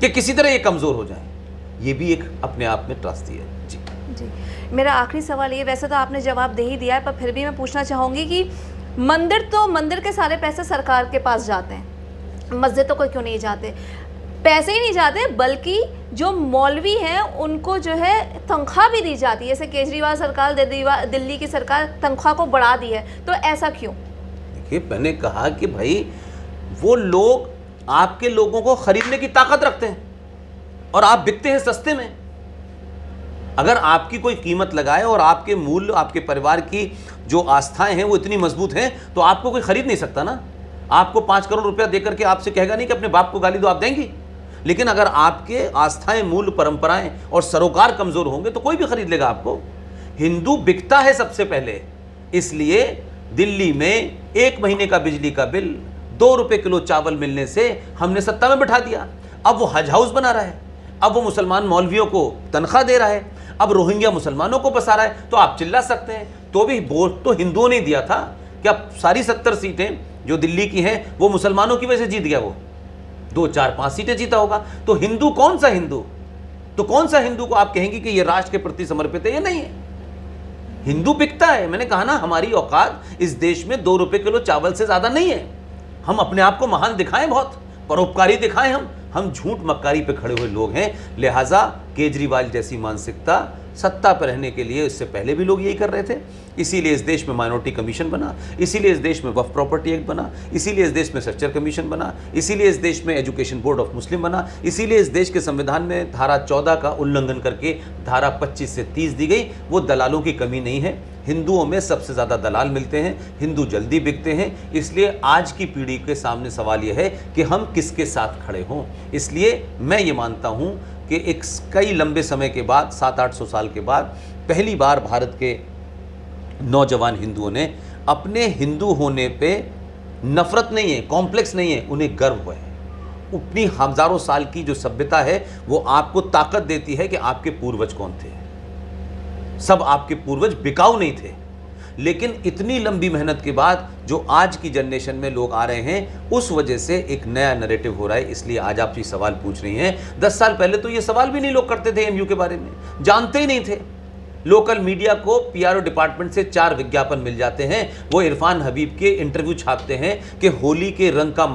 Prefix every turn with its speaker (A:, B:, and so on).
A: कि किसी तरह ये कमज़ोर हो जाए। ये भी एक अपने आप में त्रासदी है। जी
B: जी, मेरा आखिरी सवाल ये, वैसे तो आपने जवाब दे ही दिया है, पर फिर भी मैं पूछना चाहूँगी कि मंदिर के सारे पैसे सरकार के पास जाते हैं, मस्जिद तो कोई क्यों नहीं जाते? पैसे ही नहीं जाते, बल्कि जो मौलवी हैं उनको जो है तनख्वाह भी दी जाती है। जैसे केजरीवाल सरकार, दिल्ली की सरकार तनख्वाह को बढ़ा दी है, तो ऐसा क्यों?
A: देखिए, मैंने कहा कि भाई वो लोग आपके लोगों को खरीदने की ताकत रखते हैं और आप बिकते हैं सस्ते में। अगर आपकी कोई कीमत लगाए और आपके मूल्य, आपके परिवार की जो आस्थाएं हैं वो इतनी मजबूत हैं, तो आपको कोई खरीद नहीं सकता ना। आपको 5 करोड़ रुपया देकर के आपसे कहेगा नहीं कि अपने बाप को गाली दो, आप देंगी। लेकिन अगर आपके आस्थाएं, मूल्य, परंपराएं और सरोकार कमजोर होंगे तो कोई भी खरीद लेगा आपको। हिंदू बिकता है सबसे पहले, इसलिए दिल्ली में 1 महीने का बिजली का बिल 2 रुपए किलो चावल मिलने से हमने सत्ता में बिठा दिया। अब वो हज हाउस बना रहा है, अब वो मुसलमान मौलवियों को तनख्वाह दे रहा है, अब रोहिंग्या मुसलमानों को बसा रहा है। तो आप चिल्ला सकते हैं, तो भी वोट तो हिंदुओं ने दिया था। क्या सारी 70 सीटें जो दिल्ली की हैं वो मुसलमानों की वजह से जीत गया? वो 2, 4, 5 सीटें जीता होगा। तो हिंदू कौन सा हिंदू? तो कौन सा हिंदू को आप कहेंगे कि ये राष्ट्र के प्रति समर्पित है? ये नहीं है। हिंदू बिकता है। मैंने कहा ना, हमारी औकात इस देश में 2 रुपए किलो चावल से ज्यादा नहीं है। हम अपने आप को महान दिखाएं, बहुत परोपकारी दिखाएं। हम झूठ मक्कारी पे खड़े हुए लोग हैं। लिहाजा केजरीवाल जैसी मानसिकता सत्ता पर रहने के लिए, इससे पहले भी लोग यही कर रहे थे। इसीलिए इस देश में माइनॉरिटी कमीशन बना, इसीलिए इस देश में वक्फ प्रॉपर्टी एक्ट बना, इसीलिए इस देश में स्ट्रक्चर कमीशन बना, इसीलिए इस देश में एजुकेशन बोर्ड ऑफ मुस्लिम बना, इसीलिए इस देश के संविधान में धारा 14 का उल्लंघन करके धारा 25 से 30 दी गई। वो दलालों की कमी नहीं है। हिंदुओं में सबसे ज़्यादा दलाल मिलते हैं, हिंदू जल्दी बिकते हैं। इसलिए आज की पीढ़ी के सामने सवाल यह है कि हम किसके साथ खड़े हों। इसलिए मैं ये मानता हूँ कि एक कई लंबे समय के बाद, 700-800 साल के बाद, पहली बार भारत के नौजवान हिंदुओं ने अपने हिंदू होने पे नफरत नहीं है, कॉम्प्लेक्स नहीं है, उन्हें गर्व हुआ है। अपनी हजारों साल की जो सभ्यता है वो आपको ताकत देती है कि आपके पूर्वज कौन थे। सब आपके पूर्वज बिकाऊ नहीं थे, लेकिन इतनी लंबी मेहनत के बाद जो आज की जनरेशन में लोग आ रहे हैं, उस वजह से एक नया नैरेटिव हो रहा है। इसलिए आज आप ये सवाल पूछ रही हैं। 10 साल पहले तो ये सवाल भी नहीं लोग करते थे, एमयू के बारे में जानते ही नहीं थे। लोकल मीडिया को पीआरओ डिपार्टमेंट से 4 विज्ञापन मिल जाते हैं। वो इरफान हबीब के इंटरव्यू छापते हैं कि होली के रंग का